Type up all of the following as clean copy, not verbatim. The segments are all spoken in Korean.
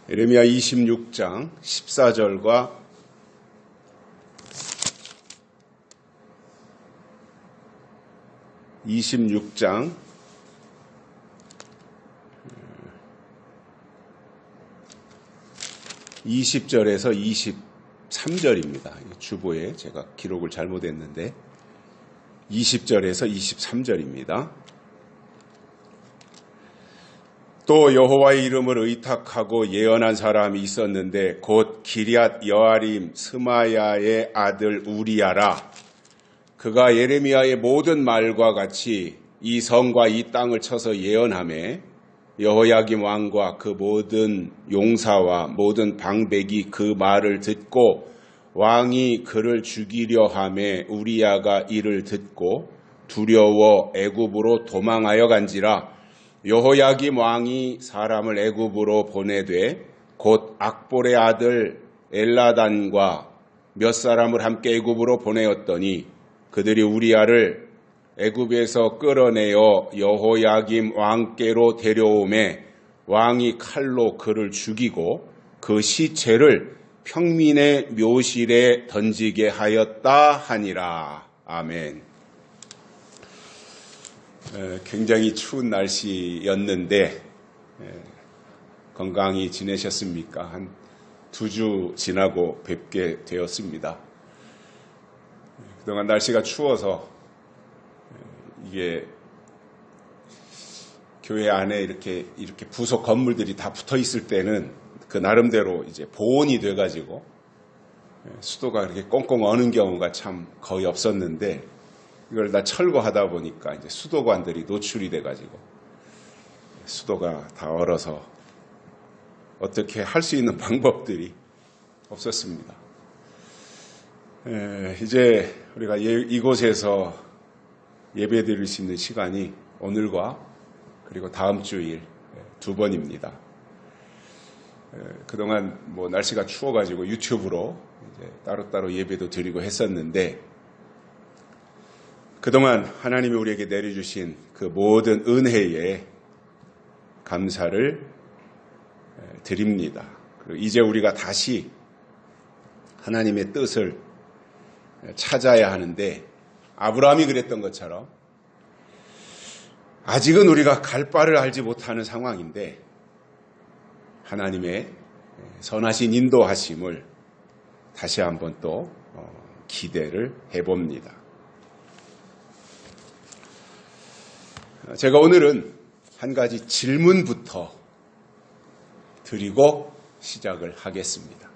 예레미야 26장 14절과 26장 20절에서 23절입니다. 주보에 제가 기록을 잘못했는데 20절에서 23절입니다. 또 여호와의 이름을 의탁하고 예언한 사람이 있었는데 곧 기럇 여아림 스마야의 아들 우리야라. 그가 예레미야의 모든 말과 같이 이 성과 이 땅을 쳐서 예언하며 여호야김 왕과 그 모든 용사와 모든 방백이 그 말을 듣고 왕이 그를 죽이려 하매 우리야가 이를 듣고 두려워 애굽으로 도망하여 간지라. 여호야김 왕이 사람을 애굽으로 보내되 곧 악볼의 아들 엘라단과 몇 사람을 함께 애굽으로 보내었더니 그들이 우리야를 애굽에서 끌어내어 여호야김 왕께로 데려오매 왕이 칼로 그를 죽이고 그 시체를 평민의 묘실에 던지게 하였다 하니라. 아멘. 굉장히 추운 날씨였는데 건강히 지내셨습니까? 한 2주 지나고 뵙게 되었습니다. 그동안 날씨가 추워서 이게 교회 안에 이렇게 부속 건물들이 다 붙어 있을 때는 그 나름대로 이제 보온이 돼가지고 수도가 그렇게 꽁꽁 어는 경우가 참 거의 없었는데 이걸 다 철거하다 보니까 이제 수도관들이 노출이 돼가지고 수도가 다 얼어서 어떻게 할 수 있는 방법들이 없었습니다. 이제 우리가 이곳에서 예배 드릴 수 있는 시간이 오늘과 그리고 다음 주일 2번입니다. 그동안 뭐 날씨가 추워가지고 유튜브로 이제 따로따로 예배도 드리고 했었는데 그동안 하나님이 우리에게 내려주신 그 모든 은혜에 감사를 드립니다. 그리고 이제 우리가 다시 하나님의 뜻을 찾아야 하는데 아브라함이 그랬던 것처럼 아직은 우리가 갈 바를 알지 못하는 상황인데 하나님의 선하신 인도하심을 다시 한번 또 기대를 해봅니다. 제가 오늘은 한 가지 질문부터 드리고 시작을 하겠습니다.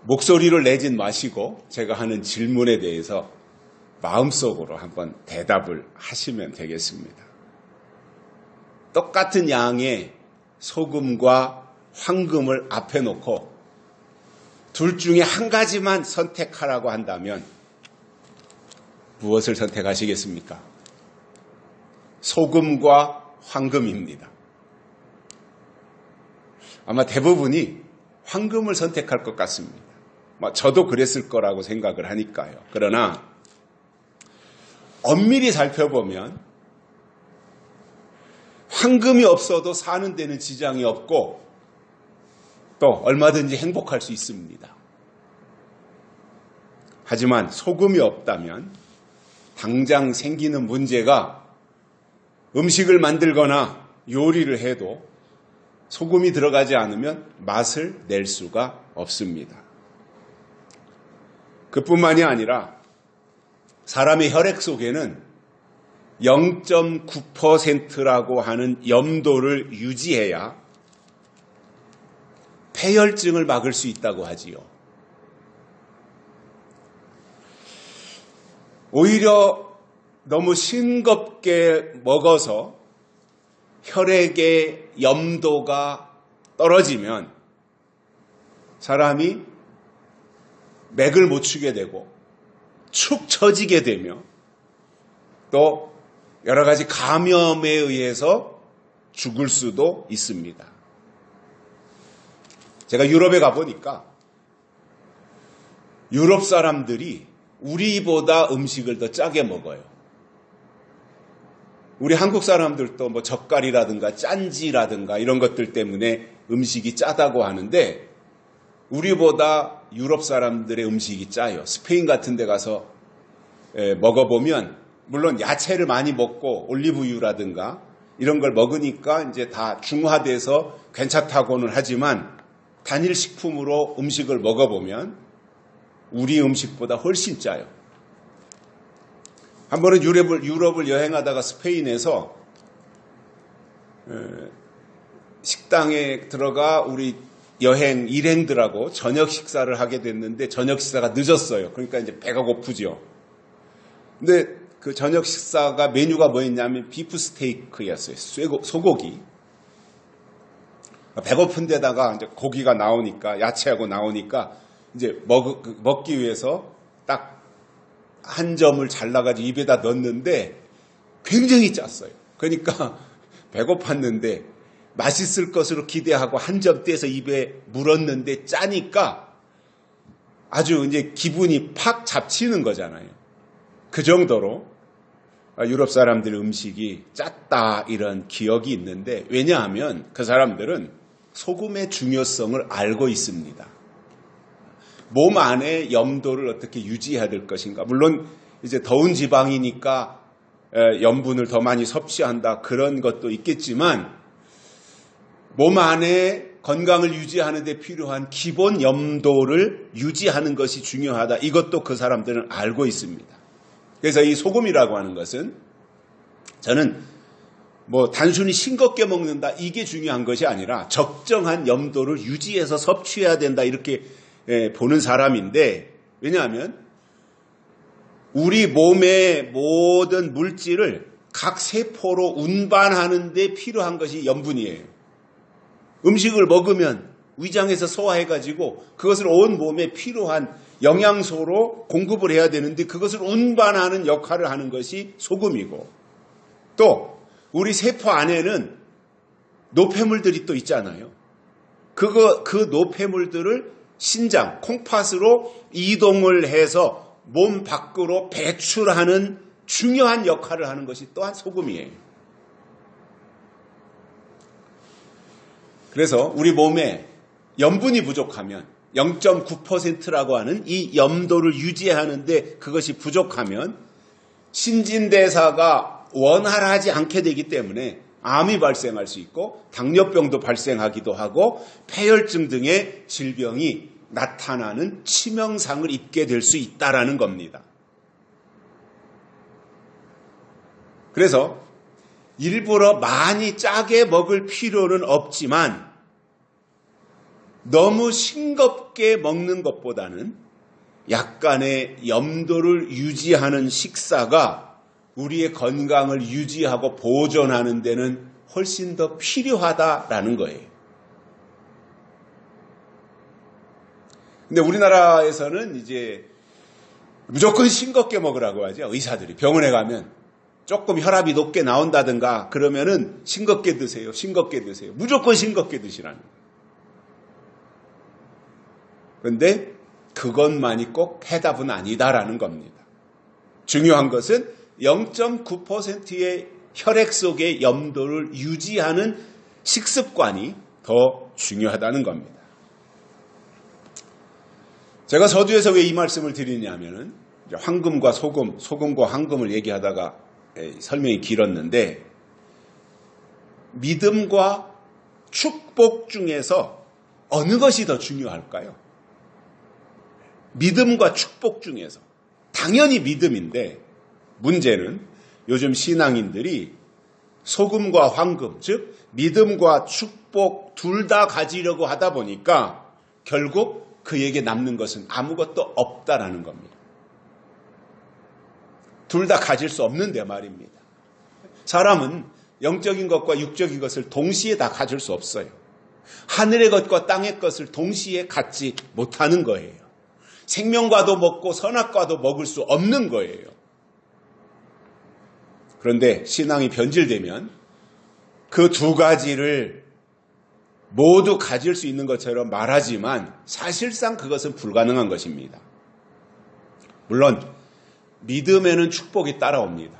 목소리를 내진 마시고 제가 하는 질문에 대해서 마음속으로 한번 대답을 하시면 되겠습니다. 똑같은 양의 소금과 황금을 앞에 놓고 둘 중에 한 가지만 선택하라고 한다면 무엇을 선택하시겠습니까? 소금과 황금입니다. 아마 대부분이 황금을 선택할 것 같습니다. 저도 그랬을 거라고 생각을 하니까요. 그러나 엄밀히 살펴보면 황금이 없어도 사는 데는 지장이 없고 또 얼마든지 행복할 수 있습니다. 하지만 소금이 없다면 당장 생기는 문제가 음식을 만들거나 요리를 해도 소금이 들어가지 않으면 맛을 낼 수가 없습니다. 그뿐만이 아니라 사람의 혈액 속에는 0.9%라고 하는 염도를 유지해야 폐혈증을 막을 수 있다고 하지요. 오히려 너무 싱겁게 먹어서 혈액의 염도가 떨어지면 사람이 맥을 못 추게 되고 축 처지게 되며 또 여러 가지 감염에 의해서 죽을 수도 있습니다. 제가 유럽에 가보니까 유럽 사람들이 우리보다 음식을 더 짜게 먹어요. 우리 한국 사람들도 뭐 젓갈이라든가 짠지라든가 이런 것들 때문에 음식이 짜다고 하는데 우리보다 유럽 사람들의 음식이 짜요. 스페인 같은 데 가서 먹어보면 물론 야채를 많이 먹고 올리브유라든가 이런 걸 먹으니까 이제 다 중화돼서 괜찮다고는 하지만 단일 식품으로 음식을 먹어보면 우리 음식보다 훨씬 짜요. 한 번은 유럽을 여행하다가 스페인에서 식당에 들어가 우리 일행들하고 저녁 식사를 하게 됐는데 저녁 식사가 늦었어요. 그러니까 이제 배가 고프죠. 근데 그 저녁 식사가 메뉴가 뭐였냐면 비프 스테이크였어요. 소고기. 배고픈 데다가 이제 고기가 나오니까 야채하고 나오니까 이제 먹기 위해서 딱 한 점을 잘라가지고 입에다 넣었는데 굉장히 짰어요. 그러니까 배고팠는데 맛있을 것으로 기대하고 한 점 떼서 입에 물었는데 짜니까 아주 이제 기분이 팍 잡치는 거잖아요. 그 정도로 유럽 사람들의 음식이 짰다 이런 기억이 있는데 왜냐하면 그 사람들은 소금의 중요성을 알고 있습니다. 몸 안에 염도를 어떻게 유지해야 될 것인가. 물론 이제 더운 지방이니까 염분을 더 많이 섭취한다 그런 것도 있겠지만 몸 안에 건강을 유지하는 데 필요한 기본 염도를 유지하는 것이 중요하다. 이것도 그 사람들은 알고 있습니다. 그래서 이 소금이라고 하는 것은 저는 뭐 단순히 싱겁게 먹는다 이게 중요한 것이 아니라 적정한 염도를 유지해서 섭취해야 된다 이렇게 보는 사람인데 왜냐하면 우리 몸의 모든 물질을 각 세포로 운반하는 데 필요한 것이 염분이에요. 음식을 먹으면 위장에서 소화해가지고 그것을 온 몸에 필요한 영양소로 공급을 해야 되는데 그것을 운반하는 역할을 하는 것이 소금이고 또 우리 세포 안에는 노폐물들이 또 있잖아요. 그 노폐물들을 신장, 콩팥으로 이동을 해서 몸 밖으로 배출하는 중요한 역할을 하는 것이 또한 소금이에요. 그래서 우리 몸에 염분이 부족하면 0.9%라고 하는 이 염도를 유지하는데 그것이 부족하면 신진대사가 원활하지 않게 되기 때문에 암이 발생할 수 있고 당뇨병도 발생하기도 하고 폐혈증 등의 질병이 나타나는 치명상을 입게 될 수 있다라는 겁니다. 그래서 일부러 많이 짜게 먹을 필요는 없지만 너무 싱겁게 먹는 것보다는 약간의 염도를 유지하는 식사가 우리의 건강을 유지하고 보존하는 데는 훨씬 더 필요하다라는 거예요. 근데 우리나라에서는 이제 무조건 싱겁게 먹으라고 하죠. 의사들이 병원에 가면 조금 혈압이 높게 나온다든가 그러면은 싱겁게 드세요. 싱겁게 드세요. 무조건 싱겁게 드시라는 거예요. 그런데 그것만이 꼭 해답은 아니다라는 겁니다. 중요한 것은 0.9%의 혈액 속의 염도를 유지하는 식습관이 더 중요하다는 겁니다. 제가 서두에서 왜 이 말씀을 드리냐면은 황금과 소금, 소금과 황금을 얘기하다가 설명이 길었는데 믿음과 축복 중에서 어느 것이 더 중요할까요? 믿음과 축복 중에서 당연히 믿음인데 문제는 요즘 신앙인들이 소금과 황금, 즉 믿음과 축복 둘 다 가지려고 하다 보니까 결국 그에게 남는 것은 아무것도 없다라는 겁니다. 둘 다 가질 수 없는데 말입니다. 사람은 영적인 것과 육적인 것을 동시에 다 가질 수 없어요. 하늘의 것과 땅의 것을 동시에 갖지 못하는 거예요. 생명과도 먹고 선악과도 먹을 수 없는 거예요. 그런데 신앙이 변질되면 그 두 가지를 모두 가질 수 있는 것처럼 말하지만 사실상 그것은 불가능한 것입니다. 물론 믿음에는 축복이 따라옵니다.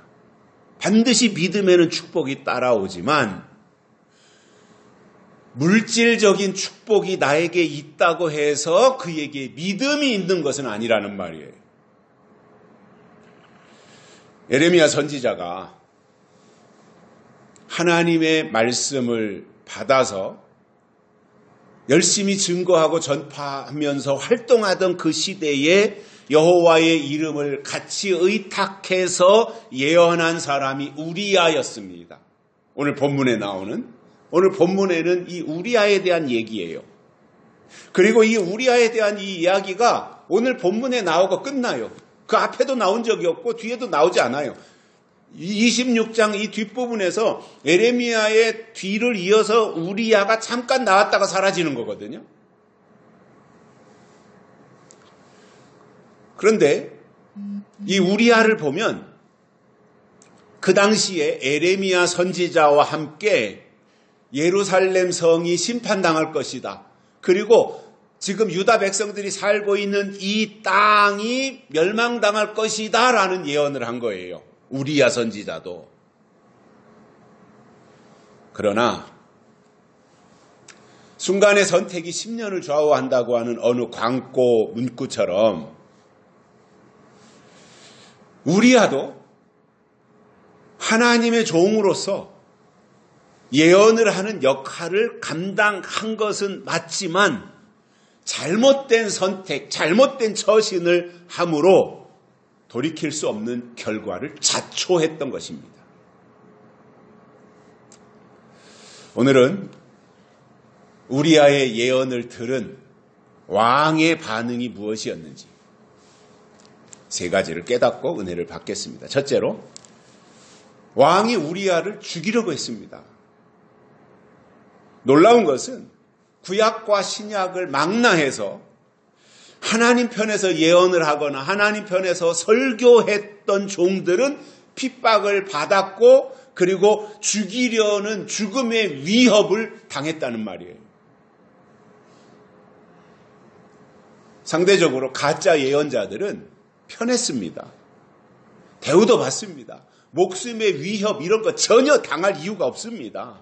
반드시 믿음에는 축복이 따라오지만 물질적인 축복이 나에게 있다고 해서 그에게 믿음이 있는 것은 아니라는 말이에요. 예레미야 선지자가 하나님의 말씀을 받아서 열심히 증거하고 전파하면서 활동하던 그 시대에 여호와의 이름을 같이 의탁해서 예언한 사람이 우리야였습니다. 오늘 본문에는 이 우리야에 대한 얘기예요. 그리고 이 우리야에 대한 이 이야기가 오늘 본문에 나오고 끝나요. 그 앞에도 나온 적이 없고 뒤에도 나오지 않아요. 26장 이 뒷부분에서 예레미야의 뒤를 이어서 우리야가 잠깐 나왔다가 사라지는 거거든요. 그런데 이 우리야를 보면 그 당시에 예레미야 선지자와 함께 예루살렘 성이 심판당할 것이다. 그리고 지금 유다 백성들이 살고 있는 이 땅이 멸망당할 것이다 라는 예언을 한 거예요. 우리야 선지자도. 그러나 순간의 선택이 10년을 좌우한다고 하는 어느 광고 문구처럼 우리야도 하나님의 종으로서 예언을 하는 역할을 감당한 것은 맞지만 잘못된 선택, 잘못된 처신을 함으로 돌이킬 수 없는 결과를 자초했던 것입니다. 오늘은 우리야의 예언을 들은 왕의 반응이 무엇이었는지 세 가지를 깨닫고 은혜를 받겠습니다. 첫째로 왕이 우리야를 죽이려고 했습니다. 놀라운 것은 구약과 신약을 망라해서 하나님 편에서 예언을 하거나 하나님 편에서 설교했던 종들은 핍박을 받았고 그리고 죽이려는 죽음의 위협을 당했다는 말이에요. 상대적으로 가짜 예언자들은 편했습니다. 대우도 받습니다. 목숨의 위협 이런 거 전혀 당할 이유가 없습니다.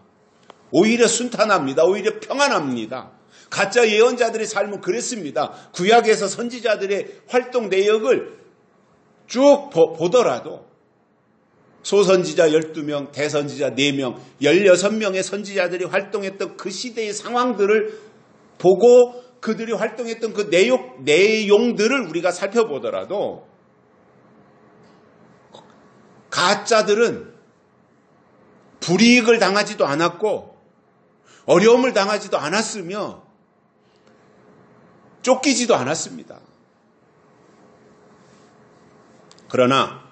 오히려 순탄합니다. 오히려 평안합니다. 가짜 예언자들의 삶은 그랬습니다. 구약에서 선지자들의 활동 내역을 쭉 보더라도 소선지자 12명, 대선지자 4명, 16명의 선지자들이 활동했던 그 시대의 상황들을 보고 그들이 활동했던 그 내용들을 우리가 살펴보더라도 가짜들은 불이익을 당하지도 않았고 어려움을 당하지도 않았으며 쫓기지도 않았습니다. 그러나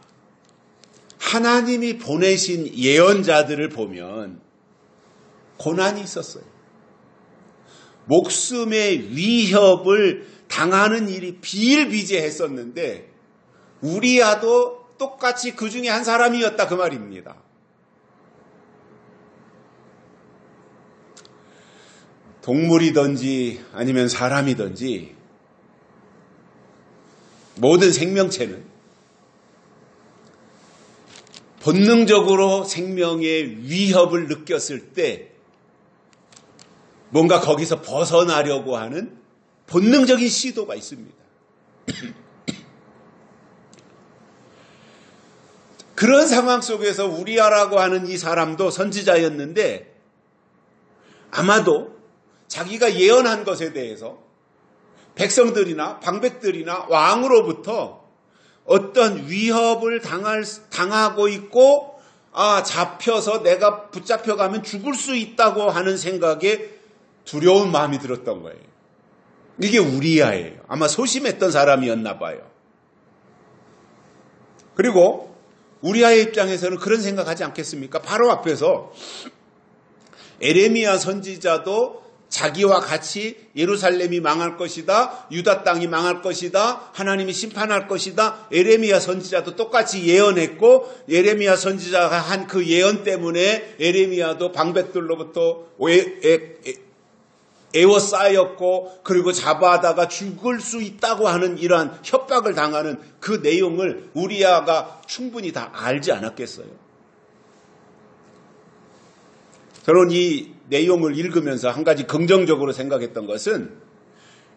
하나님이 보내신 예언자들을 보면 고난이 있었어요. 목숨의 위협을 당하는 일이 비일비재했었는데 우리야도 똑같이 그 중에 한 사람이었다 그 말입니다. 동물이든지 아니면 사람이든지 모든 생명체는 본능적으로 생명의 위협을 느꼈을 때 뭔가 거기서 벗어나려고 하는 본능적인 시도가 있습니다. 그런 상황 속에서 우리야라고 하는 이 사람도 선지자였는데 아마도 자기가 예언한 것에 대해서 백성들이나 방백들이나 왕으로부터 어떤 위협을 당하고 있고 잡혀서 내가 붙잡혀가면 죽을 수 있다고 하는 생각에 두려운 마음이 들었던 거예요. 이게 우리야예요. 아마 소심했던 사람이었나 봐요. 그리고 우리야의 입장에서는 그런 생각하지 않겠습니까? 바로 앞에서 예레미야 선지자도 자기와 같이 예루살렘이 망할 것이다. 유다 땅이 망할 것이다. 하나님이 심판할 것이다. 예레미야 선지자도 똑같이 예언했고 예레미야 선지자가 한 그 예언 때문에 예레미야도 방백들로부터 애워싸였고 그리고 잡아다가 죽을 수 있다고 하는 이러한 협박을 당하는 그 내용을 우리야가 충분히 다 알지 않았겠어요. 저는 이 내용을 읽으면서 한 가지 긍정적으로 생각했던 것은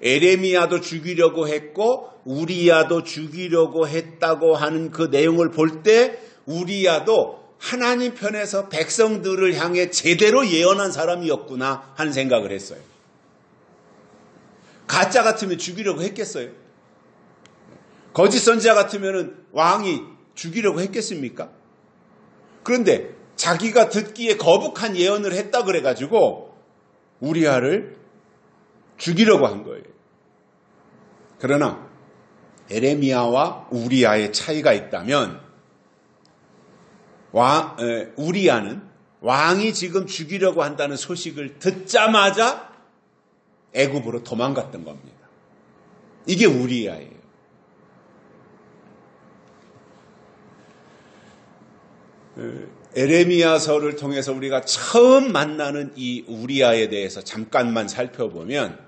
에레미야도 죽이려고 했고 우리야도 죽이려고 했다고 하는 그 내용을 볼 때 우리야도 하나님 편에서 백성들을 향해 제대로 예언한 사람이었구나 하는 생각을 했어요. 가짜 같으면 죽이려고 했겠어요? 거짓 선지자 같으면 왕이 죽이려고 했겠습니까? 그런데 자기가 듣기에 거북한 예언을 했다 그래가지고 우리야를 죽이려고 한 거예요. 그러나 에레미야와 우리야의 차이가 있다면 우리야는 왕이 지금 죽이려고 한다는 소식을 듣자마자 애굽으로 도망갔던 겁니다. 이게 우리야예요. 에레미야서를 통해서 우리가 처음 만나는 이 우리야에 대해서 잠깐만 살펴보면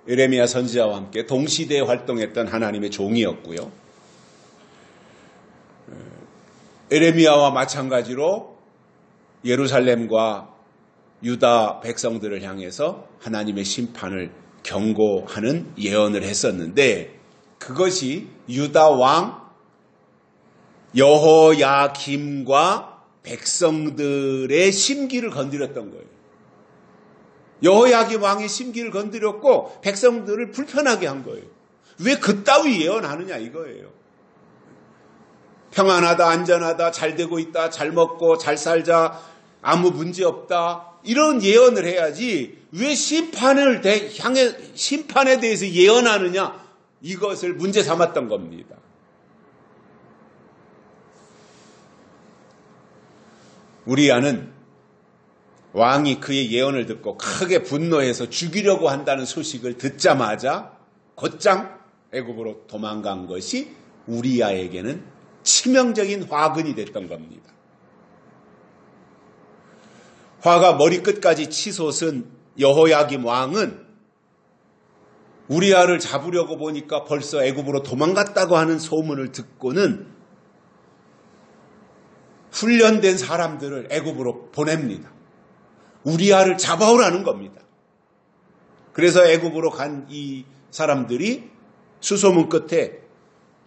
에레미야 선지자와 함께 동시대에 활동했던 하나님의 종이었고요. 에레미야와 마찬가지로 예루살렘과 유다 백성들을 향해서 하나님의 심판을 경고하는 예언을 했었는데 그것이 유다 왕 여호야김과 백성들의 심기를 건드렸던 거예요. 여호야김 왕의 심기를 건드렸고 백성들을 불편하게 한 거예요. 왜 그따위 예언하느냐 이거예요. 평안하다, 안전하다, 잘 되고 있다, 잘 먹고 잘 살자, 아무 문제 없다 이런 예언을 해야지 왜 심판에 대해서 예언하느냐 이것을 문제 삼았던 겁니다. 우리야는 왕이 그의 예언을 듣고 크게 분노해서 죽이려고 한다는 소식을 듣자마자 곧장 애굽으로 도망간 것이 우리야에게는 치명적인 화근이 됐던 겁니다. 화가 머리끝까지 치솟은 여호야김 왕은 우리야를 잡으려고 보니까 벌써 애굽으로 도망갔다고 하는 소문을 듣고는 훈련된 사람들을 애굽으로 보냅니다. 우리야를 잡아오라는 겁니다. 그래서 애굽으로 간 이 사람들이 수소문 끝에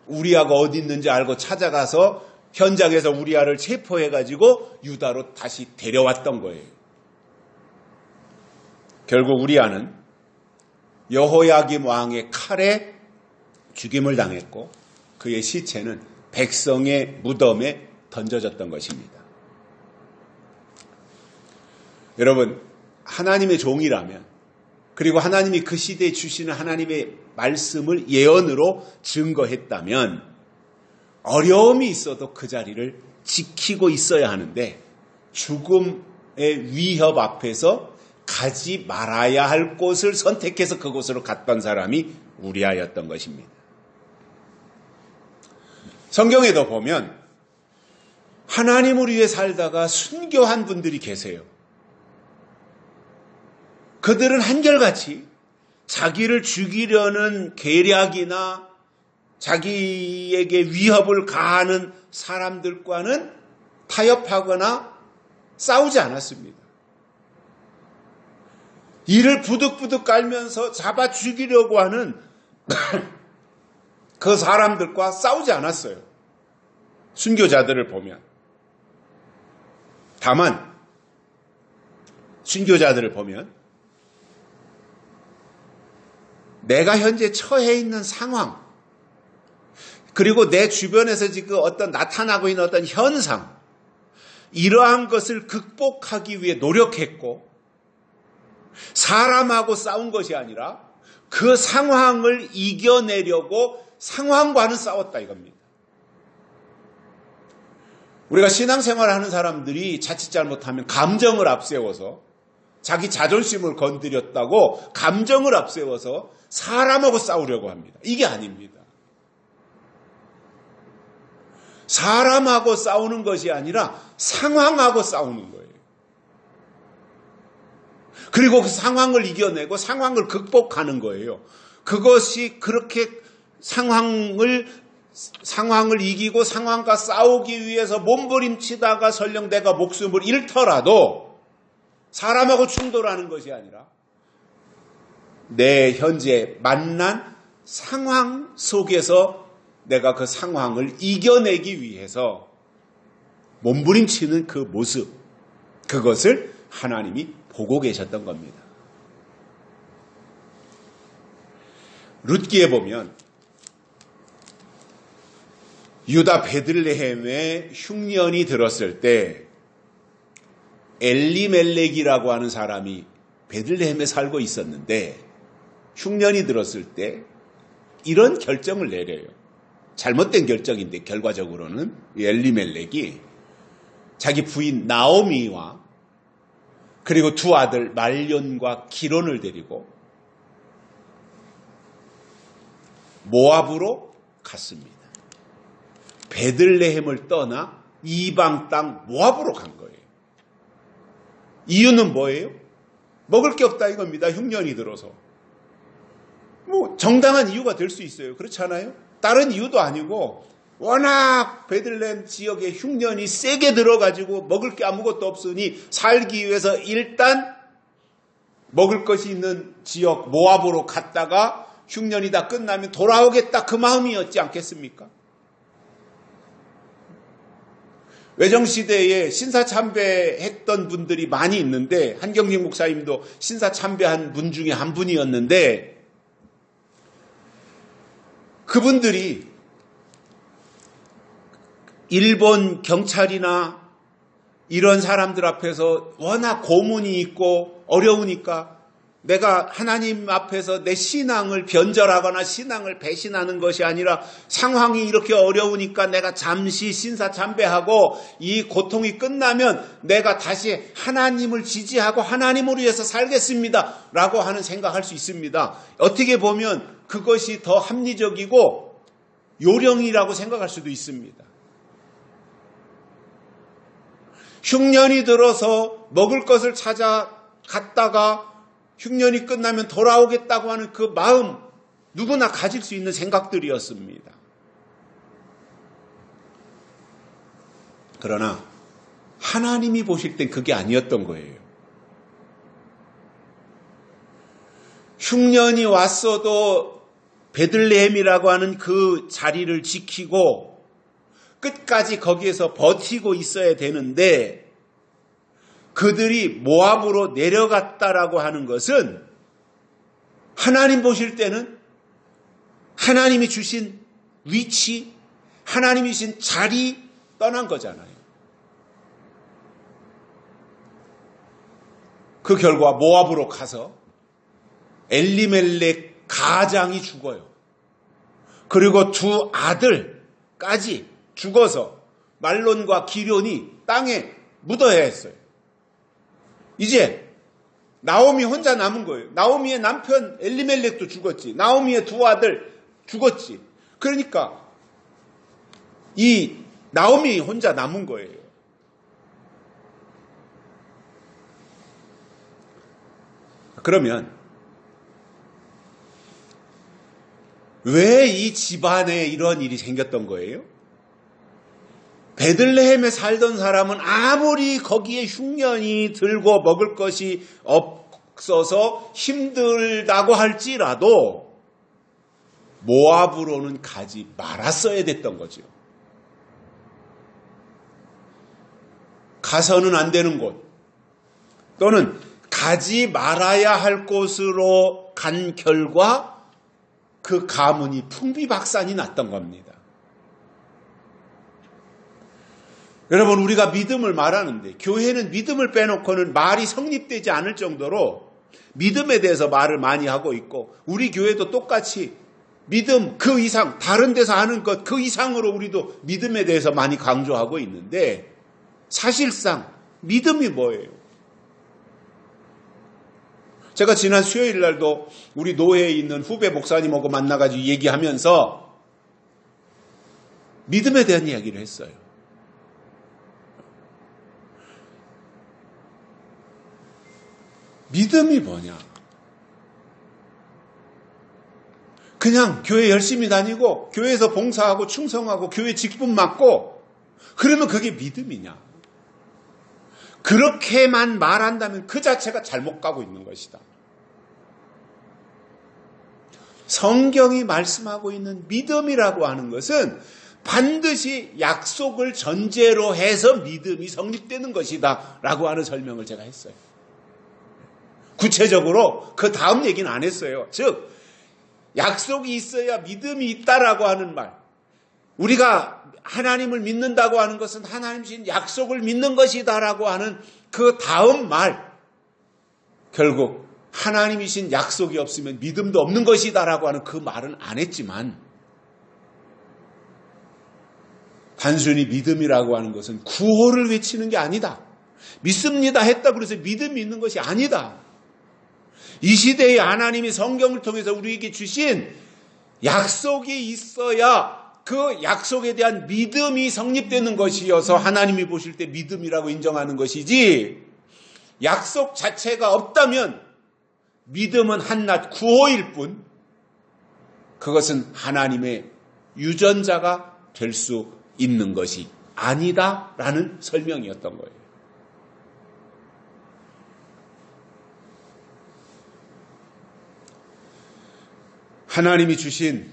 우리야가 어디 있는지 알고 찾아가서 현장에서 우리야를 체포해가지고 유다로 다시 데려왔던 거예요. 결국 우리야는 여호야김 왕의 칼에 죽임을 당했고 그의 시체는 백성의 무덤에 던져졌던 것입니다. 여러분, 하나님의 종이라면 그리고 하나님이 그 시대에 주시는 하나님의 말씀을 예언으로 증거했다면 어려움이 있어도 그 자리를 지키고 있어야 하는데 죽음의 위협 앞에서 가지 말아야 할 곳을 선택해서 그곳으로 갔던 사람이 우리야였던 것입니다. 성경에도 보면 하나님을 위해 살다가 순교한 분들이 계세요. 그들은 한결같이 자기를 죽이려는 계략이나 자기에게 위협을 가하는 사람들과는 타협하거나 싸우지 않았습니다. 이를 부득부득 깔면서 잡아 죽이려고 하는 그 사람들과 싸우지 않았어요. 순교자들을 보면. 다만 순교자들을 보면 내가 현재 처해 있는 상황 그리고 내 주변에서 지금 어떤 나타나고 있는 어떤 현상 이러한 것을 극복하기 위해 노력했고 사람하고 싸운 것이 아니라 그 상황을 이겨내려고 상황과는 싸웠다 이겁니다. 우리가 신앙생활을 하는 사람들이 자칫 잘못하면 감정을 앞세워서 자기 자존심을 건드렸다고 감정을 앞세워서 사람하고 싸우려고 합니다. 이게 아닙니다. 사람하고 싸우는 것이 아니라 상황하고 싸우는 거예요. 그리고 그 상황을 이겨내고 상황을 극복하는 거예요. 그것이 그렇게 상황을 이기고 상황과 싸우기 위해서 몸부림치다가 설령 내가 목숨을 잃더라도 사람하고 충돌하는 것이 아니라 내 현재 만난 상황 속에서 내가 그 상황을 이겨내기 위해서 몸부림치는 그 모습, 그것을 하나님이 보고 계셨던 겁니다. 룻기에 보면 유다 베들레헴에 흉년이 들었을 때 엘리멜렉이라고 하는 사람이 베들레헴에 살고 있었는데 흉년이 들었을 때 이런 결정을 내려요. 잘못된 결정인데 결과적으로는 엘리멜렉이 자기 부인 나오미와 그리고 두 아들 말론과 기론을 데리고 모압으로 갔습니다. 베들레헴을 떠나 이방 땅 모압으로 간 거예요. 이유는 뭐예요? 먹을 게 없다 이겁니다. 흉년이 들어서. 정당한 이유가 될 수 있어요. 그렇지 않아요? 다른 이유도 아니고 워낙 베들레헴 지역에 흉년이 세게 들어가지고 먹을 게 아무것도 없으니 살기 위해서 일단 먹을 것이 있는 지역 모압으로 갔다가 흉년이 다 끝나면 돌아오겠다 그 마음이었지 않겠습니까? 외정시대에 신사참배했던 분들이 많이 있는데 한경직 목사님도 신사참배한 분 중에 한 분이었는데 그분들이 일본 경찰이나 이런 사람들 앞에서 워낙 고문이 있고 어려우니까 내가 하나님 앞에서 내 신앙을 변절하거나 신앙을 배신하는 것이 아니라 상황이 이렇게 어려우니까 내가 잠시 신사참배하고 이 고통이 끝나면 내가 다시 하나님을 지지하고 하나님을 위해서 살겠습니다 라고 하는 생각할 수 있습니다. 어떻게 보면 그것이 더 합리적이고 요령이라고 생각할 수도 있습니다. 흉년이 들어서 먹을 것을 찾아 갔다가 흉년이 끝나면 돌아오겠다고 하는 그 마음 누구나 가질 수 있는 생각들이었습니다. 그러나 하나님이 보실 땐 그게 아니었던 거예요. 흉년이 왔어도 베들레헴이라고 하는 그 자리를 지키고 끝까지 거기에서 버티고 있어야 되는데 그들이 모압으로 내려갔다라고 하는 것은 하나님 보실 때는 하나님이 주신 위치, 하나님이 주신 자리 떠난 거잖아요. 그 결과 모압으로 가서 엘리멜렉 가장이 죽어요. 그리고 두 아들까지 죽어서 말론과 기련이 땅에 묻어야 했어요. 이제 나오미 혼자 남은 거예요. 나오미의 남편 엘리멜렉도 죽었지. 나오미의 두 아들 죽었지. 그러니까 이 나오미 혼자 남은 거예요. 그러면 왜 이 집안에 이런 일이 생겼던 거예요? 베들레헴에 살던 사람은 아무리 거기에 흉년이 들고 먹을 것이 없어서 힘들다고 할지라도 모압으로는 가지 말았어야 됐던 거죠. 가서는 안 되는 곳 또는 가지 말아야 할 곳으로 간 결과 그 가문이 풍비박산이 났던 겁니다. 여러분, 우리가 믿음을 말하는데 교회는 믿음을 빼놓고는 말이 성립되지 않을 정도로 믿음에 대해서 말을 많이 하고 있고 우리 교회도 똑같이 믿음 그 이상 다른 데서 하는 것 그 이상으로 우리도 믿음에 대해서 많이 강조하고 있는데 사실상 믿음이 뭐예요? 제가 지난 수요일 날도 우리 노회에 있는 후배 목사님하고 만나가지고 얘기하면서 믿음에 대한 이야기를 했어요. 믿음이 뭐냐? 그냥 교회 열심히 다니고 교회에서 봉사하고 충성하고 교회 직분 맡고 그러면 그게 믿음이냐? 그렇게만 말한다면 그 자체가 잘못 가고 있는 것이다. 성경이 말씀하고 있는 믿음이라고 하는 것은 반드시 약속을 전제로 해서 믿음이 성립되는 것이다 라고 하는 설명을 제가 했어요. 구체적으로 그 다음 얘기는 안 했어요. 즉 약속이 있어야 믿음이 있다라고 하는 말, 우리가 하나님을 믿는다고 하는 것은 하나님 주신 약속을 믿는 것이다라고 하는 그 다음 말, 결국 하나님이신 약속이 없으면 믿음도 없는 것이다라고 하는 그 말은 안 했지만, 단순히 믿음이라고 하는 것은 구호를 외치는 게 아니다. 믿습니다 했다고 해서 믿음이 있는 것이 아니다. 이 시대에 하나님이 성경을 통해서 우리에게 주신 약속이 있어야 그 약속에 대한 믿음이 성립되는 것이어서 하나님이 보실 때 믿음이라고 인정하는 것이지, 약속 자체가 없다면 믿음은 한낱 구호일 뿐 그것은 하나님의 유전자가 될 수 있는 것이 아니다라는 설명이었던 거예요. 하나님이 주신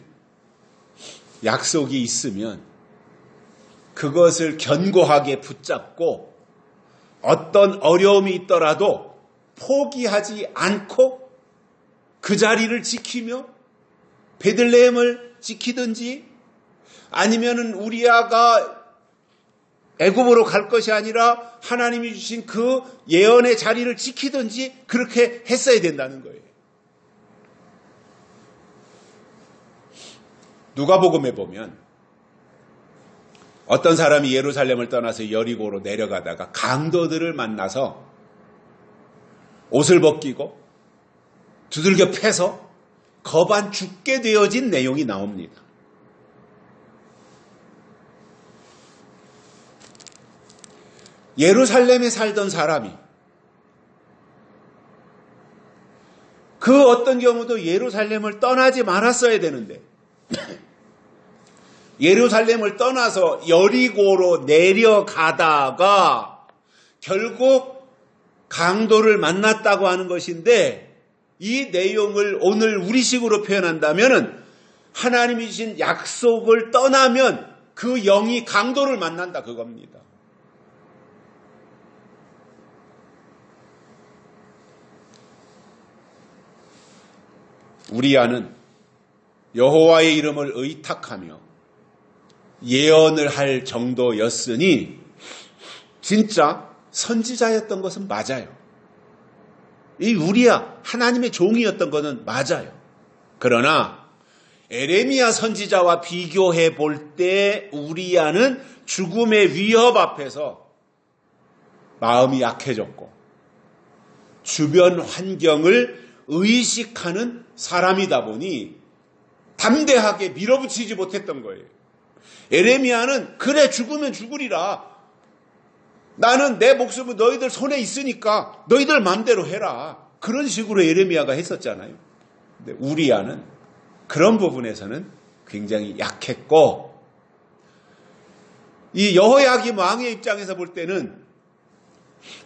약속이 있으면 그것을 견고하게 붙잡고 어떤 어려움이 있더라도 포기하지 않고 그 자리를 지키며 베들레헴을 지키든지, 아니면은 우리아가 애굽으로 갈 것이 아니라 하나님이 주신 그 예언의 자리를 지키든지 그렇게 했어야 된다는 거예요. 누가복음에 보면 어떤 사람이 예루살렘을 떠나서 여리고로 내려가다가 강도들을 만나서 옷을 벗기고 두들겨 패서 거반 죽게 되어진 내용이 나옵니다. 예루살렘에 살던 사람이 그 어떤 경우도 예루살렘을 떠나지 말았어야 되는데 예루살렘을 떠나서 여리고로 내려가다가 결국 강도를 만났다고 하는 것인데, 이 내용을 오늘 우리식으로 표현한다면 하나님이 주신 약속을 떠나면 그 영이 강도를 만난다 그겁니다. 우리아는 여호와의 이름을 의탁하며 예언을 할 정도였으니 진짜 선지자였던 것은 맞아요. 이 우리아 하나님의 종이었던 것은 맞아요. 그러나 에레미야 선지자와 비교해 볼 때 우리아는 죽음의 위협 앞에서 마음이 약해졌고 주변 환경을 의식하는 사람이다 보니 담대하게 밀어붙이지 못했던 거예요. 에레미야는 그래 죽으면 죽으리라. 나는 내 목숨은 너희들 손에 있으니까 너희들 마음대로 해라. 그런 식으로 에레미야가 했었잖아요. 근데 우리아는 그런 부분에서는 굉장히 약했고, 이 여호야김 왕의 입장에서 볼 때는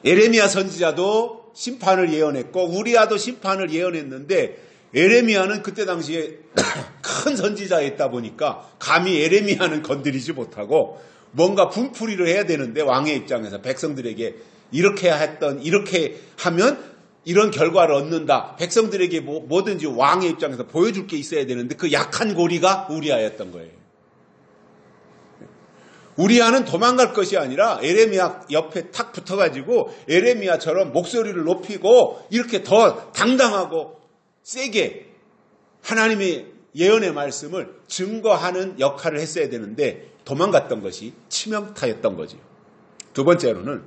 에레미야 선지자도 심판을 예언했고 우리아도 심판을 예언했는데, 에레미야는 그때 당시에 큰 선지자였다 보니까 감히 에레미야는 건드리지 못하고 뭔가 분풀이를 해야 되는데, 왕의 입장에서 백성들에게 이렇게 하면 이런 결과를 얻는다, 백성들에게 뭐든지 왕의 입장에서 보여줄 게 있어야 되는데 그 약한 고리가 우리아였던 거예요. 우리아는 도망갈 것이 아니라 에레미야 옆에 탁 붙어가지고 에레미야처럼 목소리를 높이고 이렇게 더 당당하고 세게 하나님의 예언의 말씀을 증거하는 역할을 했어야 되는데 도망갔던 것이 치명타였던 거죠. 두 번째로는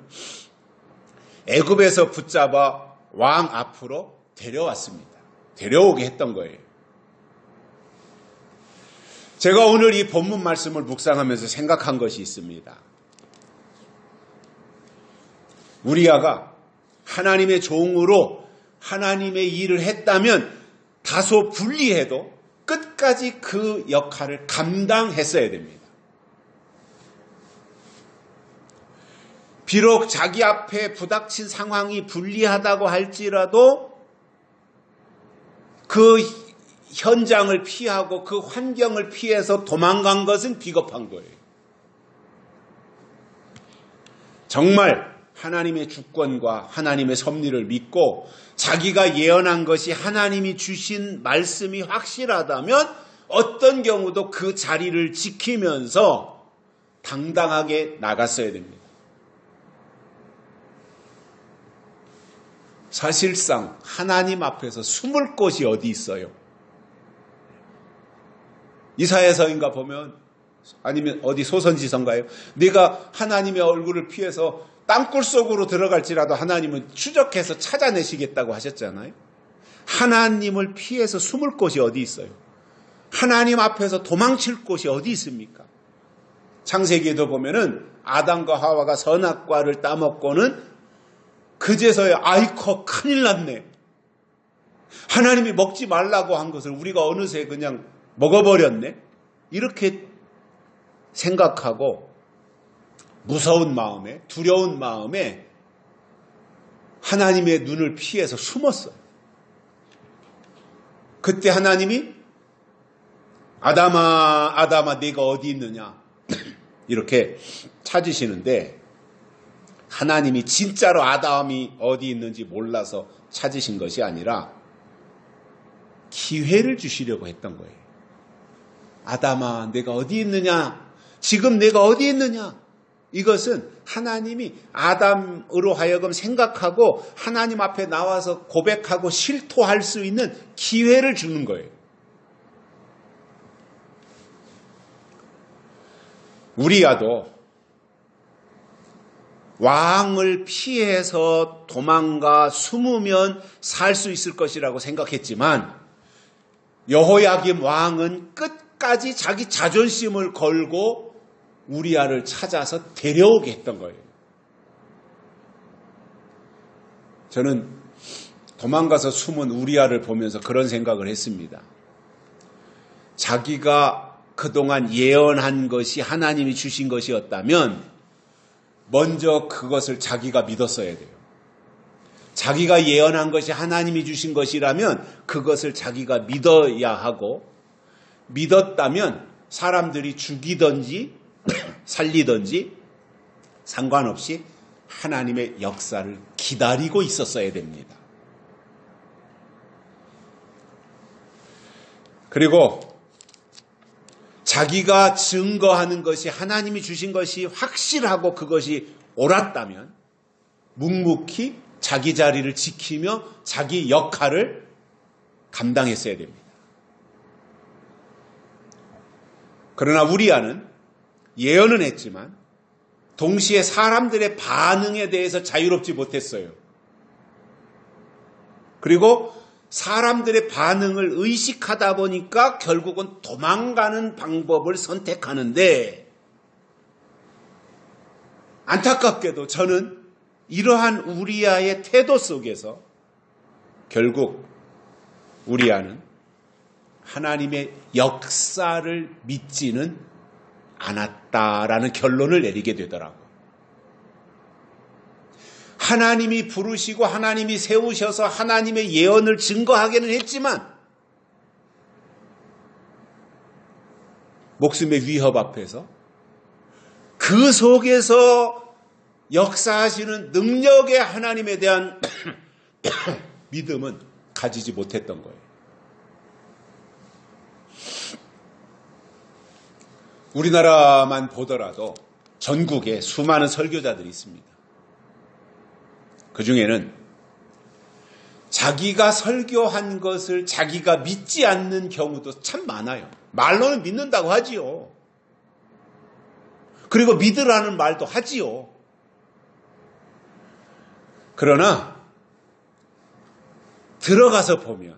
애굽에서 붙잡아 왕 앞으로 데려왔습니다. 데려오게 했던 거예요. 제가 오늘 이 본문 말씀을 묵상하면서 생각한 것이 있습니다. 우리아가 하나님의 종으로 하나님의 일을 했다면 다소 불리해도 끝까지 그 역할을 감당했어야 됩니다. 비록 자기 앞에 부닥친 상황이 불리하다고 할지라도 그 현장을 피하고 그 환경을 피해서 도망간 것은 비겁한 거예요. 정말 하나님의 주권과 하나님의 섭리를 믿고 자기가 예언한 것이 하나님이 주신 말씀이 확실하다면 어떤 경우도 그 자리를 지키면서 당당하게 나갔어야 됩니다. 사실상 하나님 앞에서 숨을 곳이 어디 있어요? 이사야서인가 보면, 아니면 어디 소선지서인가요? 네가 하나님의 얼굴을 피해서 땅굴 속으로 들어갈지라도 하나님은 추적해서 찾아내시겠다고 하셨잖아요. 하나님을 피해서 숨을 곳이 어디 있어요? 하나님 앞에서 도망칠 곳이 어디 있습니까? 창세기에도 보면은 아담과 하와가 선악과를 따먹고는 그제서야 아이코 큰일 났네. 하나님이 먹지 말라고 한 것을 우리가 어느새 그냥 먹어버렸네. 이렇게 생각하고 무서운 마음에, 두려운 마음에 하나님의 눈을 피해서 숨었어요. 그때 하나님이 아담아, 아담아, 네가 어디 있느냐 이렇게 찾으시는데, 하나님이 진짜로 아담이 어디 있는지 몰라서 찾으신 것이 아니라 기회를 주시려고 했던 거예요. 아담아, 내가 어디 있느냐? 지금 내가 어디 있느냐? 이것은 하나님이 아담으로 하여금 생각하고 하나님 앞에 나와서 고백하고 실토할 수 있는 기회를 주는 거예요. 우리야도 왕을 피해서 도망가 숨으면 살 수 있을 것이라고 생각했지만 여호야김 왕은 끝까지 자기 자존심을 걸고 우리야를 찾아서 데려오게 했던 거예요. 저는 도망가서 숨은 우리야를 보면서 그런 생각을 했습니다. 자기가 그동안 예언한 것이 하나님이 주신 것이었다면 먼저 그것을 자기가 믿었어야 돼요. 자기가 예언한 것이 하나님이 주신 것이라면 그것을 자기가 믿어야 하고, 믿었다면 사람들이 죽이든지 살리든지 상관없이 하나님의 역사를 기다리고 있었어야 됩니다. 그리고 자기가 증거하는 것이 하나님이 주신 것이 확실하고 그것이 옳았다면 묵묵히 자기 자리를 지키며 자기 역할을 감당했어야 됩니다. 그러나 우리야는 예언은 했지만 동시에 사람들의 반응에 대해서 자유롭지 못했어요. 그리고 사람들의 반응을 의식하다 보니까 결국은 도망가는 방법을 선택하는데, 안타깝게도 저는 이러한 우리야의 태도 속에서 결국 우리야는 하나님의 역사를 믿지는 않았다라는 결론을 내리게 되더라고요. 하나님이 부르시고 하나님이 세우셔서 하나님의 예언을 증거하기는 했지만 목숨의 위협 앞에서 그 속에서 역사하시는 능력의 하나님에 대한 믿음은 가지지 못했던 거예요. 우리나라만 보더라도 전국에 수많은 설교자들이 있습니다. 그 중에는 자기가 설교한 것을 자기가 믿지 않는 경우도 참 많아요. 말로는 믿는다고 하지요. 그리고 믿으라는 말도 하지요. 그러나 들어가서 보면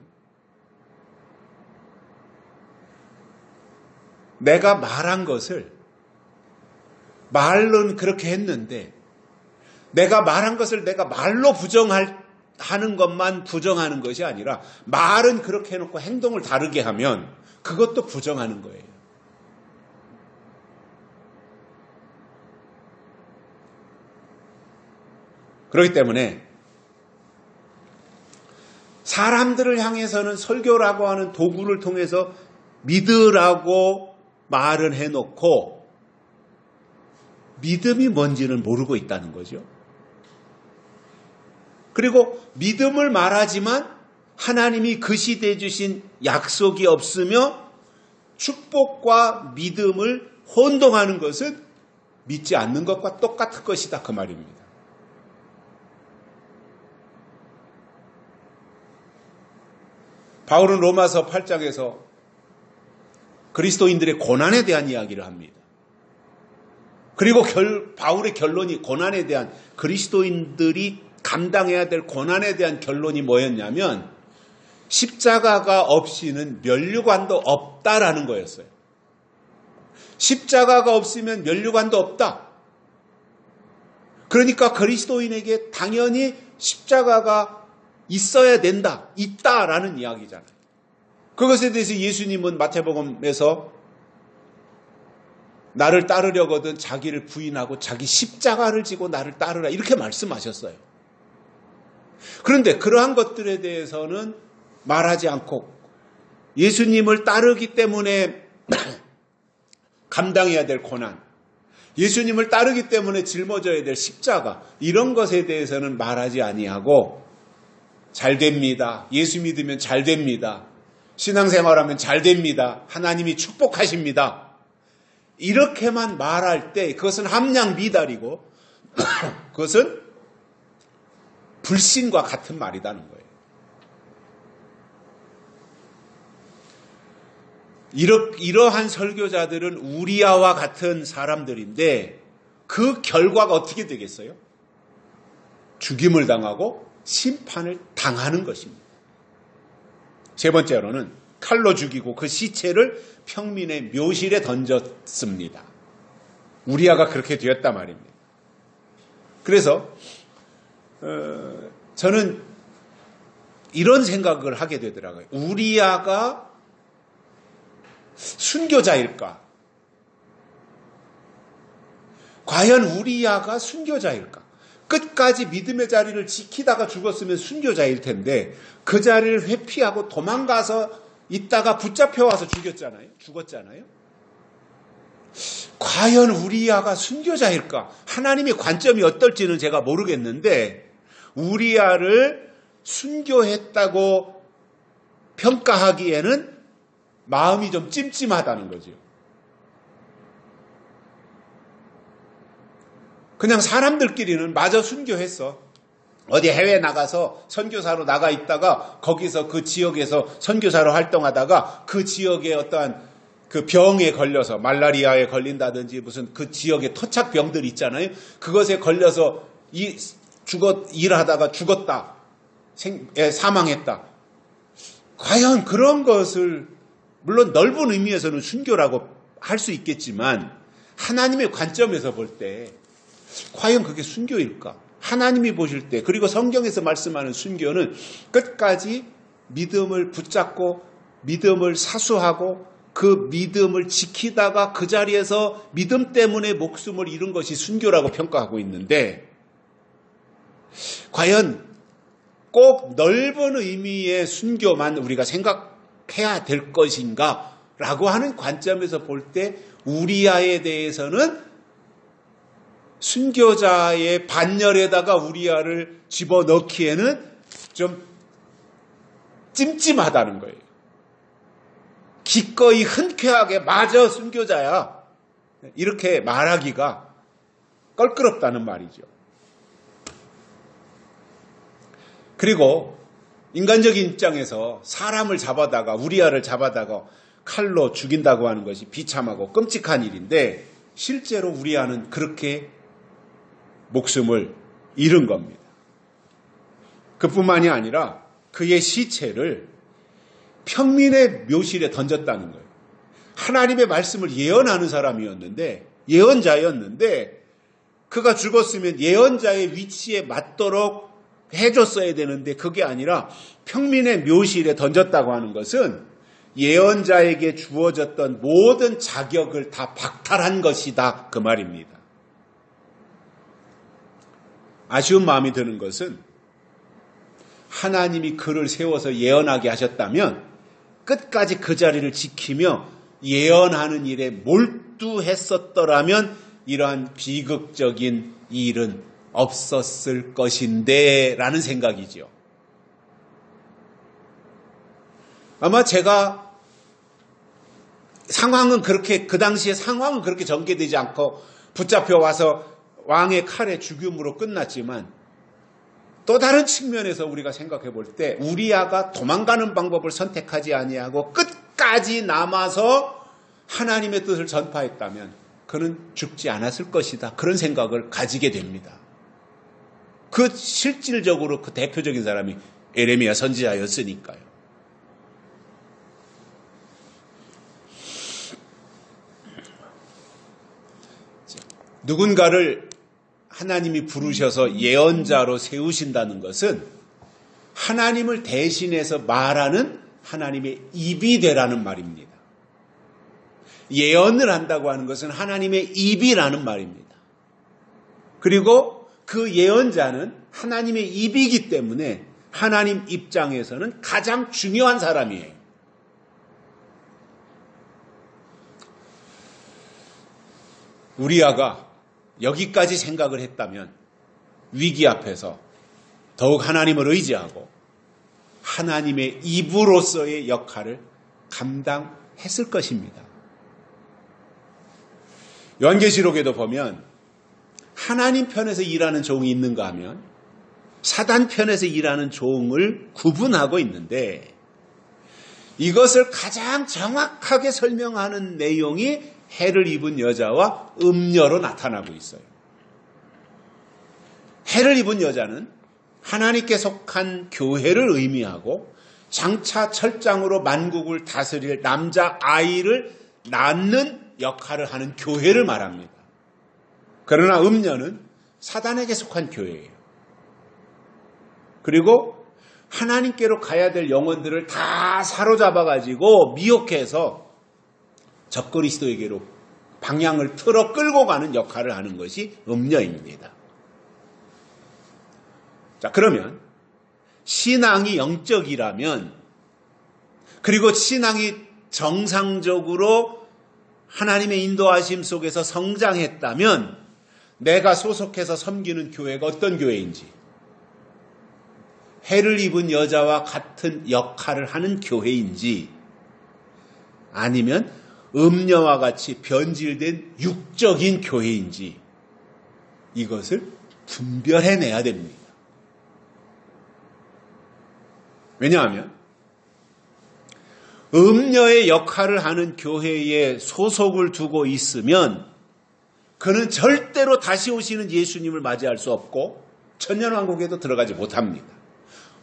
내가 말한 것을 말로는 그렇게 했는데 내가 말한 것을 내가 말로 하는 것만 부정하는 것이 아니라 말은 그렇게 해놓고 행동을 다르게 하면 그것도 부정하는 거예요. 그렇기 때문에 사람들을 향해서는 설교라고 하는 도구를 통해서 믿으라고 말은 해놓고 믿음이 뭔지는 모르고 있다는 거죠. 그리고 믿음을 말하지만 하나님이 그 시대에 주신 약속이 없으며 축복과 믿음을 혼동하는 것은 믿지 않는 것과 똑같은 것이다, 그 말입니다. 바울은 로마서 8장에서 그리스도인들의 고난에 대한 이야기를 합니다. 그리고 바울의 결론이 고난에 대한, 그리스도인들이 감당해야 될 고난에 대한 결론이 뭐였냐면 십자가가 없이는 면류관도 없다라는 거였어요. 십자가가 없으면 면류관도 없다. 그러니까 그리스도인에게 당연히 십자가가 있어야 된다, 있다라는 이야기잖아요. 그것에 대해서 예수님은 마태복음에서 나를 따르려거든 자기를 부인하고 자기 십자가를 지고 나를 따르라, 이렇게 말씀하셨어요. 그런데 그러한 것들에 대해서는 말하지 않고 예수님을 따르기 때문에 감당해야 될 고난, 예수님을 따르기 때문에 짊어져야 될 십자가, 이런 것에 대해서는 말하지 아니하고 잘 됩니다, 예수 믿으면 잘 됩니다, 신앙생활하면 잘 됩니다, 하나님이 축복하십니다, 이렇게만 말할 때 그것은 함량 미달이고 그것은 불신과 같은 말이라는 거예요. 이러한 설교자들은 우리아와 같은 사람들인데 그 결과가 어떻게 되겠어요? 죽임을 당하고 심판을 당하는 것입니다. 세 번째로는 칼로 죽이고 그 시체를 평민의 묘실에 던졌습니다. 우리아가 그렇게 되었단 말입니다. 그래서 저는 이런 생각을 하게 되더라고요. 우리아가 순교자일까? 과연 우리아가 순교자일까? 끝까지 믿음의 자리를 지키다가 죽었으면 순교자일 텐데 그 자리를 회피하고 도망가서 있다가 붙잡혀와서 죽었잖아요. 과연 우리아가 순교자일까? 하나님의 관점이 어떨지는 제가 모르겠는데 우리아를 순교했다고 평가하기에는 마음이 좀 찜찜하다는 거죠. 그냥 사람들끼리는 마저 순교했어. 어디 해외 나가서 선교사로 나가 있다가 거기서 그 지역에서 선교사로 활동하다가 그 지역의 어떠한 그 병에 걸려서 말라리아에 걸린다든지 무슨 그 지역의 토착병들 있잖아요. 그것에 걸려서 일하다가 죽었다. 사망했다. 과연 그런 것을 물론 넓은 의미에서는 순교라고 할 수 있겠지만 하나님의 관점에서 볼 때 과연 그게 순교일까? 하나님이 보실 때, 그리고 성경에서 말씀하는 순교는 끝까지 믿음을 붙잡고 믿음을 사수하고 그 믿음을 지키다가 그 자리에서 믿음 때문에 목숨을 잃은 것이 순교라고 평가하고 있는데 과연 꼭 넓은 의미의 순교만 우리가 생각해야 될 것인가? 라고 하는 관점에서 볼 때 우리아에 대해서는 순교자의 반열에다가 우리아를 집어넣기에는 좀 찜찜하다는 거예요. 기꺼이 흔쾌하게 맞아 순교자야 이렇게 말하기가 껄끄럽다는 말이죠. 그리고 인간적인 입장에서 사람을 잡아다가 우리아를 잡아다가 칼로 죽인다고 하는 것이 비참하고 끔찍한 일인데 실제로 우리아는 그렇게 목숨을 잃은 겁니다. 그뿐만이 아니라 그의 시체를 평민의 묘실에 던졌다는 거예요. 하나님의 말씀을 예언하는 사람이었는데 예언자였는데 그가 죽었으면 예언자의 위치에 맞도록 해줬어야 되는데 그게 아니라 평민의 묘실에 던졌다고 하는 것은 예언자에게 주어졌던 모든 자격을 다 박탈한 것이다 그 말입니다. 아쉬운 마음이 드는 것은 하나님이 그를 세워서 예언하게 하셨다면 끝까지 그 자리를 지키며 예언하는 일에 몰두했었더라면 이러한 비극적인 일은 없었을 것인데 라는 생각이죠. 아마 제가 그 당시에 상황은 그렇게 전개되지 않고 붙잡혀 와서 왕의 칼에 죽임으로 끝났지만 또 다른 측면에서 우리가 생각해 볼 때 우리아가 도망가는 방법을 선택하지 아니하고 끝까지 남아서 하나님의 뜻을 전파했다면 그는 죽지 않았을 것이다. 그런 생각을 가지게 됩니다. 실질적으로 그 대표적인 사람이 에레미야 선지자였으니까요. 누군가를 하나님이 부르셔서 예언자로 세우신다는 것은 하나님을 대신해서 말하는 하나님의 입이 되라는 말입니다. 예언을 한다고 하는 것은 하나님의 입이라는 말입니다. 그리고 그 예언자는 하나님의 입이기 때문에 하나님 입장에서는 가장 중요한 사람이에요. 우리아가 여기까지 생각을 했다면 위기 앞에서 더욱 하나님을 의지하고 하나님의 입으로서의 역할을 감당했을 것입니다. 요한계시록에도 보면 하나님 편에서 일하는 종이 있는가 하면 사단 편에서 일하는 종을 구분하고 있는데 이것을 가장 정확하게 설명하는 내용이 해를 입은 여자와 음녀로 나타나고 있어요. 해를 입은 여자는 하나님께 속한 교회를 의미하고 장차 철장으로 만국을 다스릴 남자 아이를 낳는 역할을 하는 교회를 말합니다. 그러나 음녀는 사단에게 속한 교회예요. 그리고 하나님께로 가야 될 영혼들을 다 사로잡아가지고 미혹해서 적그리스도에게로 방향을 틀어 끌고 가는 역할을 하는 것이 음녀입니다. 자, 그러면 신앙이 영적이라면 그리고 신앙이 정상적으로 하나님의 인도하심 속에서 성장했다면 내가 소속해서 섬기는 교회가 어떤 교회인지 해를 입은 여자와 같은 역할을 하는 교회인지 아니면 음녀와 같이 변질된 육적인 교회인지 이것을 분별해내야 됩니다. 왜냐하면 음녀의 역할을 하는 교회에 소속을 두고 있으면 그는 절대로 다시 오시는 예수님을 맞이할 수 없고 천년왕국에도 들어가지 못합니다.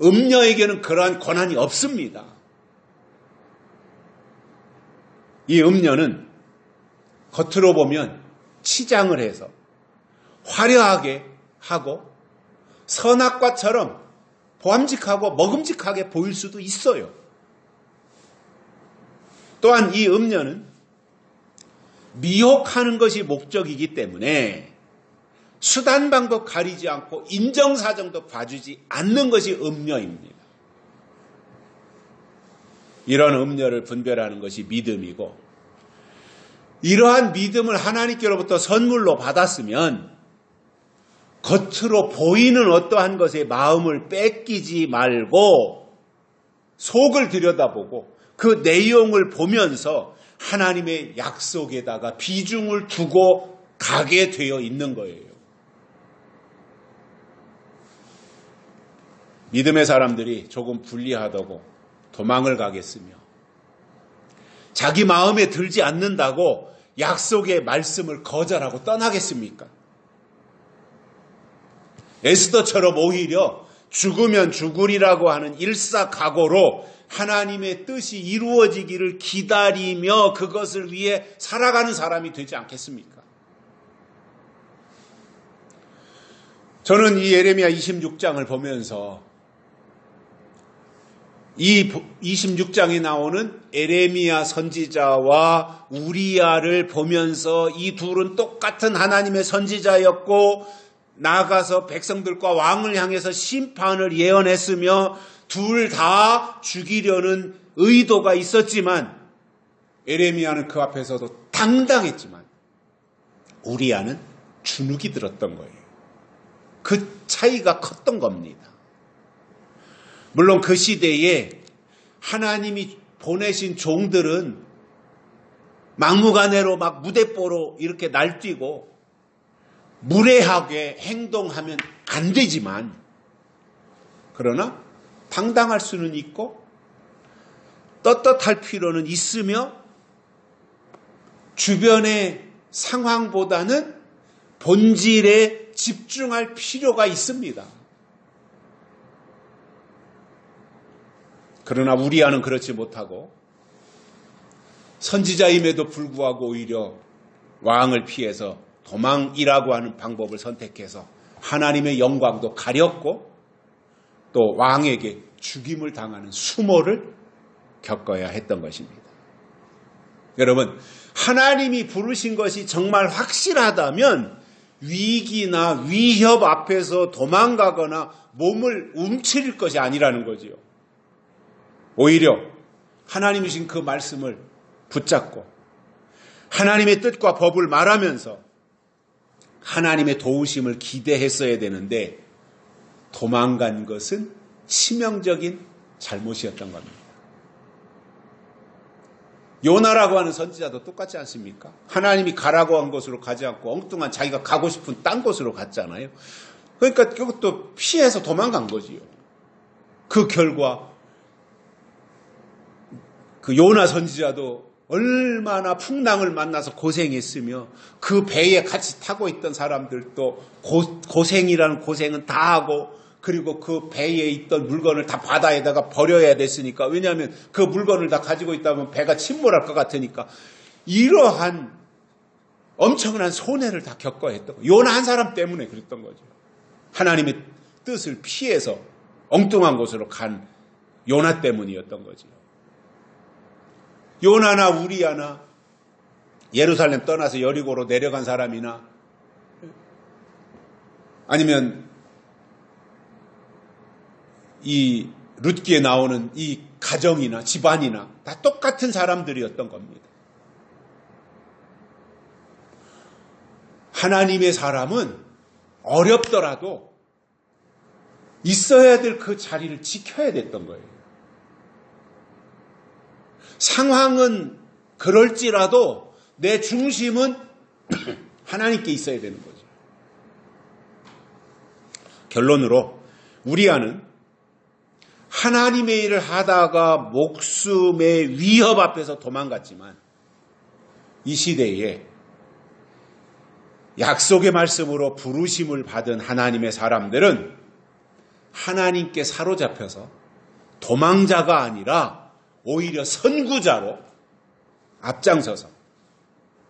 음녀에게는 그러한 권한이 없습니다. 이 음녀는 겉으로 보면 치장을 해서 화려하게 하고 선악과처럼 보암직하고 먹음직하게 보일 수도 있어요. 또한 이 음녀는 미혹하는 것이 목적이기 때문에 수단 방법 가리지 않고 인정사정도 봐주지 않는 것이 음녀입니다. 이런 음녀를 분별하는 것이 믿음이고 이러한 믿음을 하나님께로부터 선물로 받았으면 겉으로 보이는 어떠한 것에 마음을 뺏기지 말고 속을 들여다보고 그 내용을 보면서 하나님의 약속에다가 비중을 두고 가게 되어 있는 거예요. 믿음의 사람들이 조금 불리하다고 도망을 가겠으며 자기 마음에 들지 않는다고 약속의 말씀을 거절하고 떠나겠습니까? 에스더처럼 오히려 죽으면 죽으리라고 하는 일사각오로 하나님의 뜻이 이루어지기를 기다리며 그것을 위해 살아가는 사람이 되지 않겠습니까? 저는 이 예레미야 26장을 보면서 이 26장에 나오는 에레미야 선지자와 우리아를 보면서 이 둘은 똑같은 하나님의 선지자였고 나가서 백성들과 왕을 향해서 심판을 예언했으며 둘 다 죽이려는 의도가 있었지만 에레미야는 그 앞에서도 당당했지만 우리야는 주눅이 들었던 거예요. 그 차이가 컸던 겁니다. 물론 그 시대에 하나님이 보내신 종들은 막무가내로 막 무대뽀로 이렇게 날뛰고 무례하게 행동하면 안 되지만, 그러나 당당할 수는 있고 떳떳할 필요는 있으며 주변의 상황보다는 본질에 집중할 필요가 있습니다. 그러나 우리야는 그렇지 못하고 선지자임에도 불구하고 오히려 왕을 피해서 도망이라고 하는 방법을 선택해서 하나님의 영광도 가렸고 또 왕에게 죽임을 당하는 수모를 겪어야 했던 것입니다. 여러분, 하나님이 부르신 것이 정말 확실하다면 위기나 위협 앞에서 도망가거나 몸을 움츠릴 것이 아니라는 거지요. 오히려 하나님이 주신 그 말씀을 붙잡고 하나님의 뜻과 법을 말하면서 하나님의 도우심을 기대했어야 되는데 도망간 것은 치명적인 잘못이었던 겁니다. 요나라고 하는 선지자도 똑같지 않습니까? 하나님이 가라고 한 곳으로 가지 않고 엉뚱한 자기가 가고 싶은 딴 곳으로 갔잖아요. 그러니까 그것도 피해서 도망간 거지요. 그 결과 그 요나 선지자도 얼마나 풍랑을 만나서 고생했으며 그 배에 같이 타고 있던 사람들도 고생이라는 고생은 다 하고 그리고 그 배에 있던 물건을 다 바다에다가 버려야 됐으니까, 왜냐하면 그 물건을 다 가지고 있다면 배가 침몰할 것 같으니까 이러한 엄청난 손해를 다 겪어야 했던 거예요. 요나 한 사람 때문에 그랬던 거죠. 하나님의 뜻을 피해서 엉뚱한 곳으로 간 요나 때문이었던 거죠. 요나나 우리야나 예루살렘 떠나서 여리고로 내려간 사람이나 아니면 이 룻기에 나오는 이 가정이나 집안이나 다 똑같은 사람들이었던 겁니다. 하나님의 사람은 어렵더라도 있어야 될 그 자리를 지켜야 됐던 거예요. 상황은 그럴지라도 내 중심은 하나님께 있어야 되는 거죠. 결론으로 우리야는 하나님의 일을 하다가 목숨의 위협 앞에서 도망갔지만 이 시대에 약속의 말씀으로 부르심을 받은 하나님의 사람들은 하나님께 사로잡혀서 도망자가 아니라 오히려 선구자로 앞장서서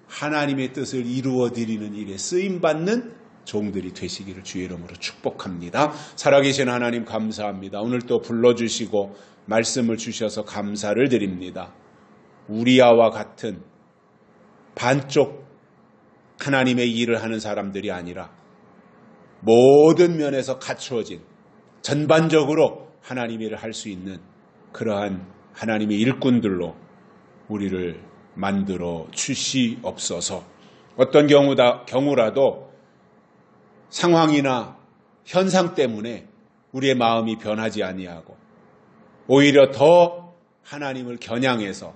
하나님의 뜻을 이루어드리는 일에 쓰임받는 종들이 되시기를 주의 이름으로 축복합니다. 살아계신 하나님 감사합니다. 오늘 또 불러주시고 말씀을 주셔서 감사를 드립니다. 우리야와 같은 반쪽 하나님의 일을 하는 사람들이 아니라 모든 면에서 갖추어진 전반적으로 하나님의 일을 할 수 있는 그러한 하나님의 일꾼들로 우리를 만들어 주시옵소서. 어떤 경우라도 상황이나 현상 때문에 우리의 마음이 변하지 아니하고 오히려 더 하나님을 겨냥해서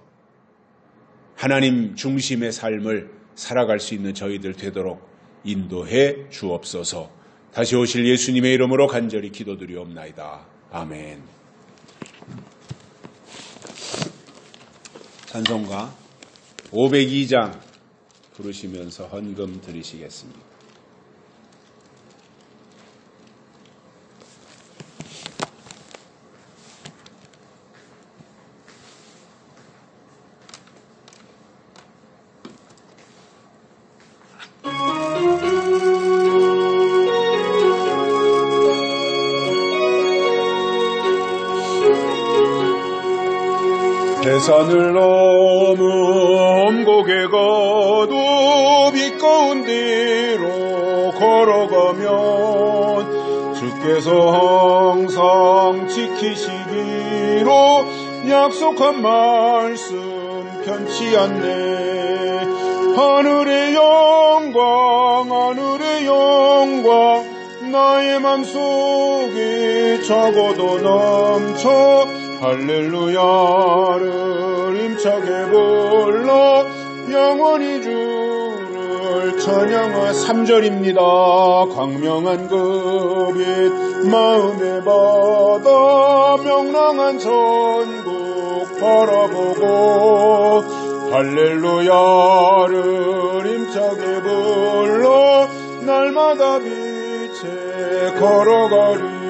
하나님 중심의 삶을 살아갈 수 있는 저희들 되도록 인도해 주옵소서. 다시 오실 예수님의 이름으로 간절히 기도드리옵나이다. 아멘. 찬송가 502장 부르시면서 헌금 드리시겠습니다. 산을 넘어 엄곡에 가도 비가운 뒤로 걸어가면 주께서 항상 지키시기로 약속한 말씀 편치 않네. 하늘의 영광 나의 맘속에 적어도 넘쳐 할렐루야를 힘차게 불러 영원히 주를 찬양하. 3절입니다. 광명한 그 빛 마음에 받아 명랑한 천국 바라보고 할렐루야를 힘차게 불러 날마다 빛에 걸어가리.